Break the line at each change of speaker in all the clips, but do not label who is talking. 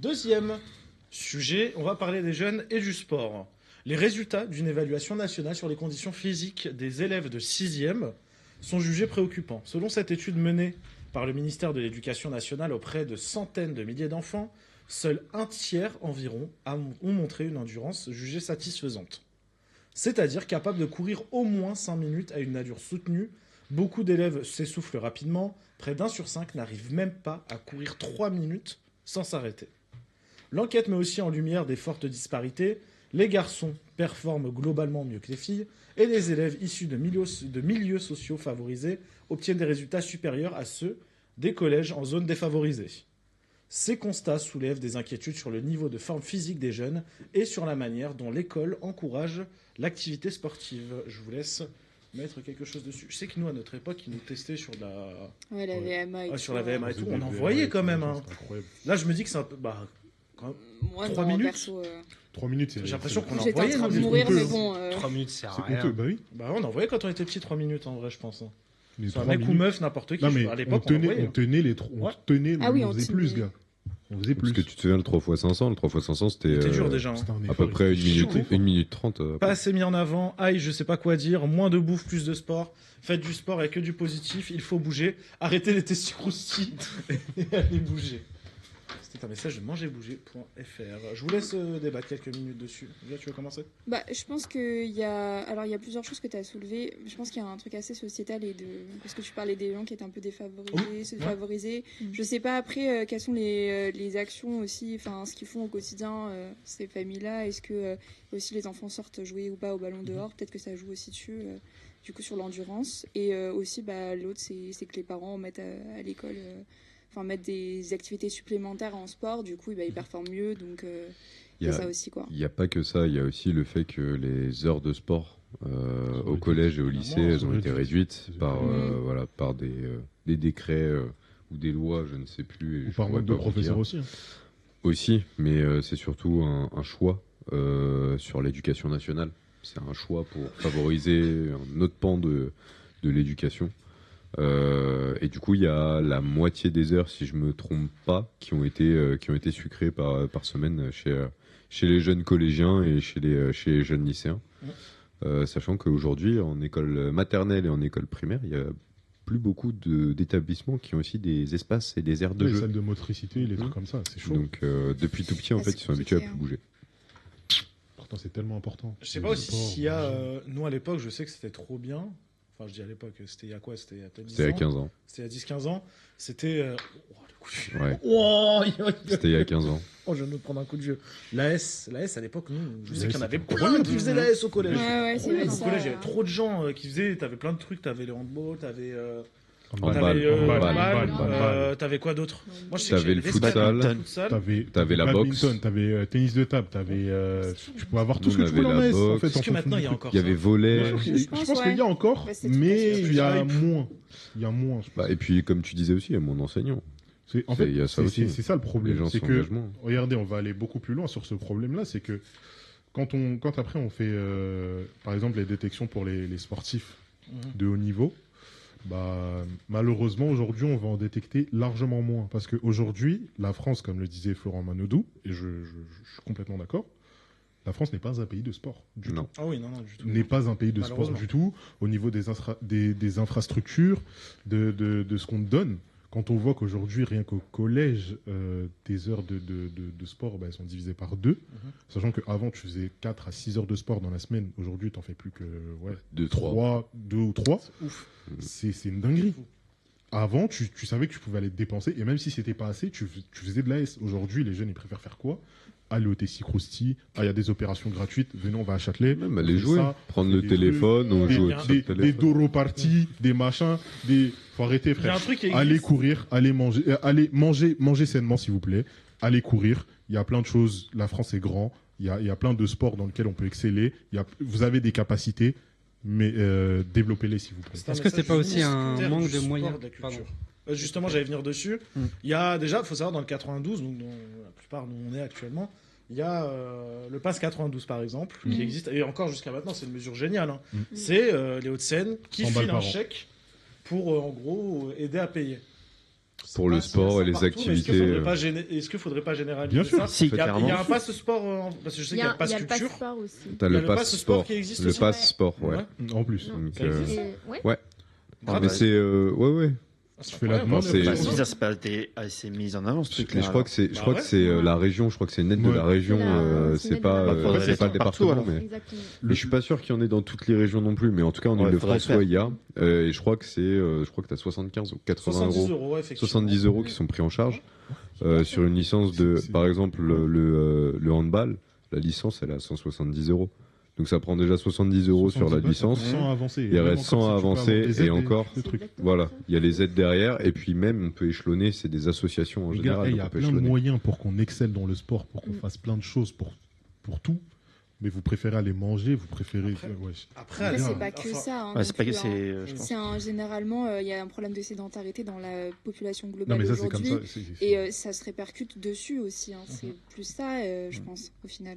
Deuxième sujet, on va parler des jeunes et du sport. Les résultats d'une évaluation nationale sur les conditions physiques des élèves de 6e sont jugés préoccupants. Selon cette étude menée par le ministère de l'Éducation nationale auprès de centaines de milliers d'enfants, seul un tiers environ ont montré une endurance jugée satisfaisante. C'est-à-dire capable de courir au moins 5 minutes à une allure soutenue. Beaucoup d'élèves s'essoufflent rapidement, près d'1 sur 5 n'arrive même pas à courir 3 minutes sans s'arrêter. L'enquête met aussi en lumière des fortes disparités. Les garçons performent globalement mieux que les filles et les élèves issus de milieux sociaux favorisés obtiennent des résultats supérieurs à ceux des collèges en zone défavorisée. Ces constats soulèvent des inquiétudes sur le niveau de forme physique des jeunes et sur la manière dont l'école encourage l'activité sportive. Je vous laisse mettre quelque chose dessus. Je sais que nous, à notre époque, ils nous testaient sur
la VMA et tout.
Sur la VMA et tout. On en voyait quand même. Hein. Là, je me dis que c'est un peu...
Moi,
3 minutes
perso,
3 minutes, c'est...
J'ai l'impression qu'on en
J'étais en
voyait.
train de mourir, mais bon...
3 minutes, c'est
C'est
rien.
honteux, bah oui.
Bah, on en voyait quand on était petit 3 minutes, en vrai, je pense. Hein.
Les
Soit un
3
mec ou
minutes.
meuf, n'importe qui.
Non, mais
À l'époque,
on
en voyait.
tenait les... On
Ouais.
tenait,
Ah oui,
on
on
faisait
tenait.
plus, gars. On faisait plus.
Parce que tu te souviens, le 3x500, le 3x500,
C'était dur déjà. Hein.
C'était un
à
effort,
peu près
il était
1 minute,
chaud.
1 minute 30.
Pas assez mis en avant. Aïe, je sais pas quoi dire. Moins de bouffe, plus de sport. Faites du sport et que du positif. Il faut bouger. Arrêtez les testicroustis et allez bouger. C'était un message de mangerbouger.fr. Je vous laisse débattre quelques minutes dessus. Là, tu veux commencer?
Bah, je pense qu'il y a... Alors, il y a plusieurs choses que tu as soulevées. Je pense qu'il y a un truc assez sociétal parce que tu parlais des gens qui étaient un peu défavorisés, favorisés. Je sais pas après quelles sont les actions aussi, enfin, ce qu'ils font au quotidien, ces familles-là. Est-ce que aussi les enfants sortent jouer ou pas au ballon dehors? Peut-être que ça joue aussi dessus, du coup, sur l'endurance. Et aussi, bah, l'autre, c'est que les parents mettent à l'école... mettre des activités supplémentaires en sport, du coup, ils performent mieux, donc il y a ça aussi, quoi.
Il n'y a pas que ça, il y a aussi le fait que les heures de sport au collège et au lycée, elles ont été réduites par des décrets ou des lois, je ne sais plus.
Ou par manque de professeurs aussi. Hein.
Aussi, mais c'est surtout un choix sur l'éducation nationale. C'est un choix pour favoriser un autre pan de l'éducation. Et du coup, il y a la moitié des heures, si je me trompe pas, qui ont été sucrées par semaine chez les jeunes collégiens et chez les jeunes lycéens. Sachant qu'aujourd'hui, en école maternelle et en école primaire, il y a plus beaucoup d'établissements qui ont aussi des espaces et des aires de
Les
jeu.
salles de motricité, les trucs comme ça, c'est chaud.
Donc, depuis tout petit, en fait, ils sont habitués à plus bouger.
Pourtant, c'est tellement important.
Je sais pas aussi s'il y a... nous, à l'époque, je sais que c'était trop bien. Enfin, je dis à l'époque, c'était il y a quoi? C'était il y a peut-être 10 ans.
C'était il y a 15 ans.
C'était il y a 10-15 ans. C'était... le coup de vieux.
Ouais.
Oh,
C'était il y a 15 ans.
Oh, je viens de me prendre un coup de vieux. L'AS, à l'époque, nous, je sais qu'il y en avait
c'était
plein qui faisaient l'AS au collège.
Ouais, c'est vrai,
Au
ça.
collège, il y avait trop de gens qui faisaient... T'avais plein de trucs. T'avais le handball, t'avais...
Handball,
T'avais quoi d'autre? Moi, je sais
T'avais
que
le
j'avais
futsal. T'avais la boxe.
T'avais tennis de table, tu pouvais avoir tout
Nous,
ce que
on
tu voulais en
avait la
AS, en
boxe.
fait.
Est-ce
en
que maintenant, il y a
fonction
encore
Il y avait
ça?
volet.
Je pense qu'il y a encore,
Ouais, c'est
mais
tout
il y a
hype.
moins. Il y a moins, je pense.
Bah, et puis, comme tu disais aussi, il y a mon enseignant.
En fait,
il y a ça aussi.
c'est ça le
Les
problème.
gens
C'est
sont
que,
engagement.
regardez, on va aller beaucoup plus loin sur ce problème-là. C'est que quand après on fait, par exemple, les détections pour les sportifs de haut niveau, bah, malheureusement, aujourd'hui, on va en détecter largement moins. Parce qu'aujourd'hui, la France, comme le disait Florent Manodou, et je suis complètement d'accord, la France n'est pas un pays de sport du
Non.
tout.
Ah oui, non, du tout.
N'est pas un pays de sport
Malheureusement.
du tout, au niveau des infrastructures, de ce qu'on donne. Quand on voit qu'aujourd'hui, rien qu'au collège, tes heures de sport elles sont divisées par 2, sachant qu'avant, tu faisais 4 à 6 heures de sport dans la semaine. Aujourd'hui, tu n'en fais plus que
2
ou 3.
Ouf.
C'est une dinguerie. Avant, tu savais que tu pouvais aller te dépenser, et même si c'était pas assez, tu faisais de l'AS. Aujourd'hui, les jeunes, ils préfèrent faire quoi? Aller au Tessie Krusty, il y a des opérations gratuites, venez, on va à Châtelet.
Même
on
aller
fait
jouer,
ça,
prendre
on fait
le
des
téléphone,
trucs,
on joue
des,
sur
des,
le téléphone.
des Doro parties, des machins, faut arrêter,
Il y a
frère.
un truc qui existe.
Allez courir, allez manger sainement, s'il vous plaît. Allez courir. Il y a plein de choses. La France est grand. Il y a plein de sports dans lesquels on peut exceller. Vous avez des capacités, mais développez-les, s'il vous plaît.
Est-ce que c'est pas aussi un manque de moyens?
De la culture. Justement, j'allais venir dessus. Il y a déjà, il faut savoir, dans le 92, donc dont la plupart nous on est actuellement, il y a le Pass 92 par exemple, qui existe, et encore jusqu'à maintenant, c'est une mesure géniale. Hein. C'est les Hauts-de-Seine qui
100 balles
filent un
par an.
chèque pour en gros aider à payer.
pour le sport et les activités.
Est-ce qu'il faudrait pas généraliser
Bien sûr.
ça?
Si,
Il y a
clairement.
un pass sport, parce que je sais qu'il y a le pass
Il y a le pass
culture.
sport aussi.
T'as
Il y a
le
le
pass
pass sport
sport
qui existe
le
aussi.
pass sport, ouais.
En plus.
Donc,
Ça existe
Ouais.
mais c'est ouais.
C'est
Tu fais la
incroyable.
demande,
Bah,
après,
c'est bizarre, c'est pas été assez mis en avant ce
Mais
truc-là.
je crois que c'est,
Bah ouais.
la région. Je crois que c'est une aide de
Ouais.
la région.
C'est
C'est
une
pas,
aide de la
région.
c'est pas le
Partout,
département,
alors.
mais.
Exactement.
Mais je suis pas sûr qu'il y en ait dans toutes les régions non plus. Mais en tout cas, en
Ouais,
Ile-de-France,
faudrait
ouais, il y a. Et je crois que t'as 75 ou 80
70
euros.
€, effectivement.
70 € qui sont pris en charge sur une licence de,
C'est-
par exemple, le handball. La licence, elle est à 170 €. Donc ça prend déjà 70 € sur la licence.
100 avancés.
Il reste 100 à avancer et encore.
Des trucs.
Voilà, il y a les aides derrière et puis même on peut échelonner, c'est des associations en
Les
général.
gars, il y
donc
a
on peut
plein de
échelonner.
moyens pour qu'on excelle dans le sport, pour qu'on fasse plein de choses pour tout. Mais vous préférez aller manger, vous préférez.
Après-
Ouais.
Après,
Après,
bien.
c'est pas que
enfin,
ça. hein,
Ouais,
non
c'est pas que
plus, hein.
je pense.
Généralement, il y a un problème de sédentarité dans la population
Non,
globale
mais ça, c'est comme
aujourd'hui.
ça.
Et ça se répercute dessus aussi. hein. C'est plus ça, je pense, au final.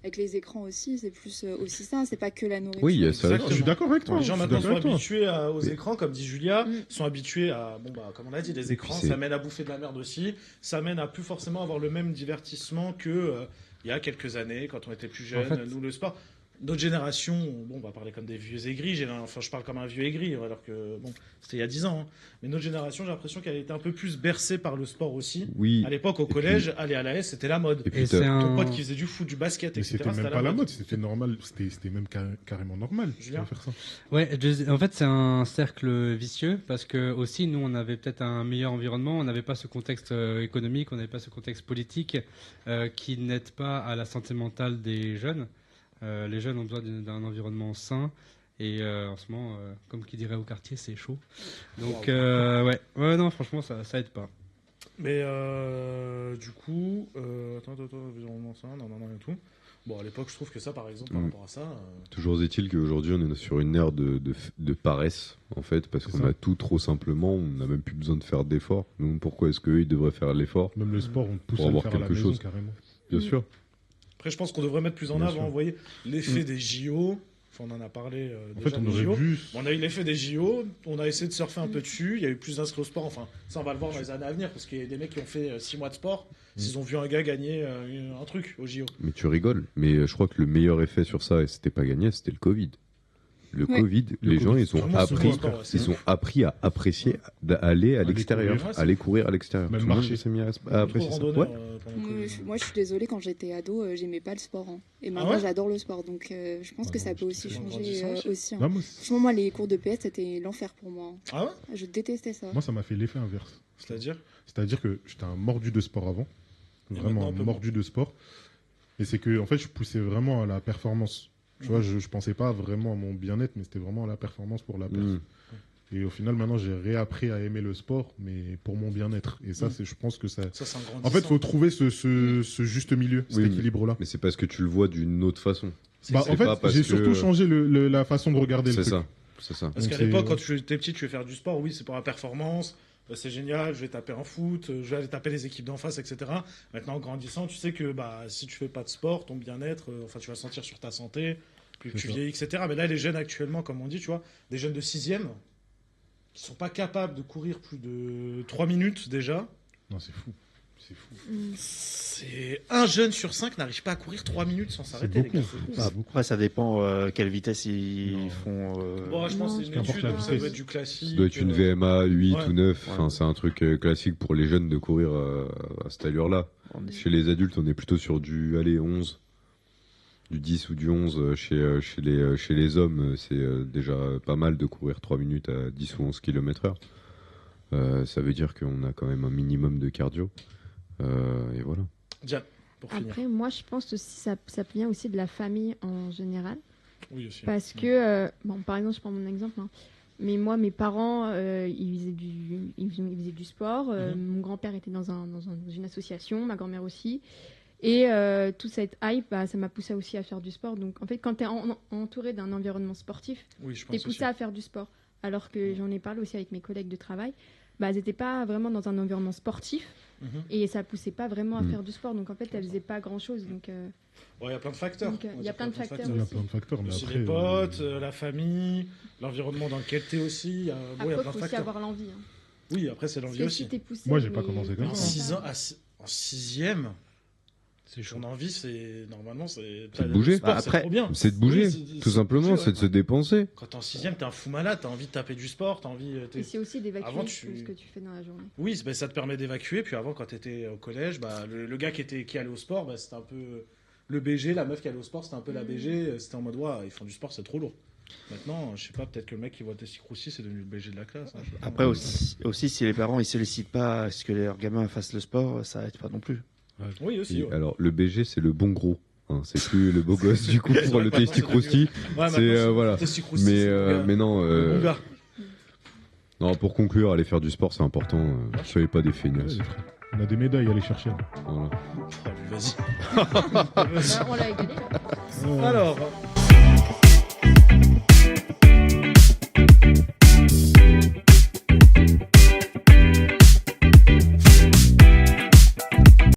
Avec les écrans aussi, c'est plus aussi ça. C'est pas que la nourriture.
Oui, il y a ça.
Exactement.
Je suis d'accord avec toi.
Les gens
je suis
maintenant
d'accord
sont
avec toi.
habitués aux écrans, comme dit Julia,
Mm.
sont habitués à, comme on a dit, les écrans,
c'est-
ça mène à bouffer de la merde aussi, ça mène à plus forcément avoir le même divertissement que il y a quelques années, quand on était plus jeunes,
En fait-
nous le sport. Notre génération, on va parler comme des vieux aigris, enfin je parle comme un vieux aigri, alors que c'était il y a 10 ans, hein. Mais notre génération, j'ai l'impression qu'elle était un peu plus bercée par le sport aussi.
Oui.
À l'époque, au
puis-
collège, aller à la S, c'était la mode.
Et puis
Et c'est
t'as-
Ton
un...
pote qui faisait du foot, du basket,
Mais
etc.
c'était même pas la mode, c'était normal, c'était même carrément normal
Julien
de faire ça.
Ouais, en fait, c'est un cercle vicieux parce que aussi, nous, on avait peut-être un meilleur environnement, on n'avait pas ce contexte économique, on n'avait pas ce contexte politique qui n'aide pas à la santé mentale des jeunes. Les jeunes ont besoin d'un environnement sain et en ce moment, comme qui dirait au quartier, c'est chaud. Donc, ouais, non, franchement, ça aide pas.
Mais du coup, attends, environnement ça, non, et tout. Bon, à l'époque, je trouve que ça, par exemple, par
Mm.
rapport à ça,
Toujours est-il qu'aujourd'hui on est sur une ère de paresse en fait parce
C'est
qu'on
ça.
a tout trop simplement, on n'a même plus besoin de faire d'efforts. Donc pourquoi est-ce qu'eux ils devraient faire l'effort?
Même le sport, on te pousse
Pour
à le
avoir
faire à la
quelque
maison
chose.
carrément.
Bien
Mm.
sûr.
après, je pense qu'on devrait mettre plus en
Bien
avant,
sûr.
vous voyez, l'effet des JO. Enfin, on en a parlé
En
déjà
fait, on
des
aurait
JO.
vu.
On a eu l'effet des JO, on a essayé de surfer un peu dessus, il y a eu plus d'inscrits au sport, enfin, ça on va le voir dans les années à venir, parce qu'il y a des mecs qui ont fait 6 mois de sport, s'ils ont vu un gars gagner un truc au JO.
Mais tu rigoles. Mais je crois que le meilleur effet sur ça, et c'était pas gagné, c'était le Covid. Le
Ouais.
Covid,
Le
les
Covid,
gens ils
tout le
ont
monde se
appris,
voit, ouais, c'est
ils ont appris à apprécier d'aller à
Aller
l'extérieur,
courir.
aller courir à l'extérieur.
Même
Tout le monde
marcher.
s'est mis à
Trop
apprécier ça.
randonneur,
Ouais.
pendant le Covid.
Moi, je suis désolée, quand j'étais ado, j'aimais pas le sport. hein. Et maintenant,
ouais
j'adore le sport. Donc, je pense
Ah
que
non,
ça peut aussi
c'est en
changer
grandissant
aussi. hein.
Non,
Franchement, moi, les cours de PS, c'était l'enfer pour moi. hein.
Ah ouais?
Je détestais ça.
moi, ça m'a fait l'effet inverse.
C'est-à-dire?
C'est-à-dire que j'étais un mordu de sport avant.
Et
Vraiment
maintenant,
un
un peu
mordu de sport. Et c'est que, en fait, je poussais vraiment à la performance. Tu vois, je pensais pas vraiment à mon bien-être, mais c'était vraiment à la performance pour la perf.
Mm.
Et au final, maintenant, j'ai réappris à aimer le sport, mais pour mon bien-être. Et ça, je pense que ça.
Ça, c'est un
En fait, il faut trouver ce juste milieu, cet
Oui, mais-
équilibre-là.
Mais c'est parce que tu le vois d'une autre façon.
Bah,
c'est
en
pas
fait,
parce
j'ai
que-
surtout changé la façon de regarder le
C'est
truc.
ça. C'est ça.
Parce
Donc
qu'à
c'est-
l'époque, quand tu étais petit, tu veux faire du sport, oui, c'est pour la performance, c'est génial, je vais taper en foot, je vais aller taper les équipes d'en face, etc. Maintenant, en grandissant, tu sais que si tu fais pas de sport, ton bien-être, enfin, tu vas sentir sur ta santé, plus que
C'est
tu
ça.
vieillis, etc. Mais là, les jeunes actuellement, comme on dit, tu vois, des jeunes de 6e, qui sont pas capables de courir plus de 3 minutes déjà,
Non, c'est fou. C'est fou.
c'est un jeune sur 5 n'arrive pas à courir 3 minutes sans
C'est
s'arrêter, les
beaucoup.
gars.
Bah, après, ça dépend quelle vitesse ils
Non.
font.
Bon, je pense que c'est une
Qu'importe
étude,
la
donc ça
vitesse.
doit être du classique.
Ça doit être une VMA 8
ouais.
ou 9.
Ouais.
Enfin, c'est un truc classique pour les jeunes de courir à cette allure-là.
On est-
Chez les adultes, on est plutôt sur du 11. Du 10 ou du 11 chez les hommes, c'est déjà pas mal de courir 3 minutes à 10 ou 11 km/h. Ça veut dire qu'on a quand même un minimum de cardio. Et voilà.
Diane, pour finir.
Après, moi, je pense aussi ça vient aussi de la famille en général.
Oui, aussi.
Parce que, bon, par exemple, je prends mon exemple, hein. Mais moi, mes parents, ils faisaient du sport. Mon grand-père était dans une association, ma grand-mère aussi. Et toute cette hype, ça m'a poussé aussi à faire du sport. Donc, en fait, quand tu es entouré d'un environnement sportif,
Oui, je
tu es
pense
poussé
aussi.
à faire du sport. Alors que j'en ai parlé aussi avec mes collègues de travail, elles n'étaient pas vraiment dans un environnement sportif.
Mhm.
Et ça poussait pas vraiment à
Mm.
faire du sport. Donc, en fait, elles faisaient pas grand-chose. Donc,
Ouais, il y a plein de facteurs.
Donc, il y a plein de facteurs.
Il y a plein de facteurs, mais
Aussi
après.
les potes, la famille, l'environnement dans lequel tu es aussi. Il y a
après,
plein
il
de
faut aussi
facteurs.
avoir l'envie. hein.
Oui, après, c'est l'envie aussi.
Moi, j'ai pas commencé comme
En
ça.
en sixième,
C'est chaud.
ton envie, c'est normalement, c'est
C'est de bouger.
le sport,
Bah,
c'est
après,
trop bien.
C'est de bouger,
Oui,
tout simplement,
bouger,
c'est de se dépenser.
Quand t'es en sixième, t'es un fou malade, t'as envie de taper du sport, t'as envie.
Et c'est aussi d'évacuer
Avant,
ce que tu fais dans la journée.
Oui, bah, ça te permet d'évacuer. Puis avant, quand t'étais au collège, bah, le gars qui allait au sport, bah, c'était un peu le BG, la meuf qui allait au sport, c'était un peu la BG. C'était en mode, ouais, ils font du sport, c'est trop lourd. Maintenant, je sais pas, peut-être que le mec qui voit Tessie Croussi, c'est devenu le BG de la classe. Hein, je sais pas.
Après aussi, si les parents ils sollicitent pas à ce que leurs gamins fassent le sport, ça aide pas non plus.
Oui, aussi.
Et
Ouais.
alors, le BG, c'est le bon gros. Hein, c'est plus le beau gosse du coup pour le
Maintenant,
Tasty
c'est
Crousty.
Ouais,
C'est
maintenant,
voilà.
Tessie Croussi,
Mais
c'est le gars.
mais non.
Le bon gars.
Non, pour conclure, aller faire du sport, c'est important. Soyez pas des
Ouais,
feignasses.
les frères. On a des médailles à aller chercher.
Voilà.
Oh, vas-y.
Bah, on l'a égalé. Là.
Alors.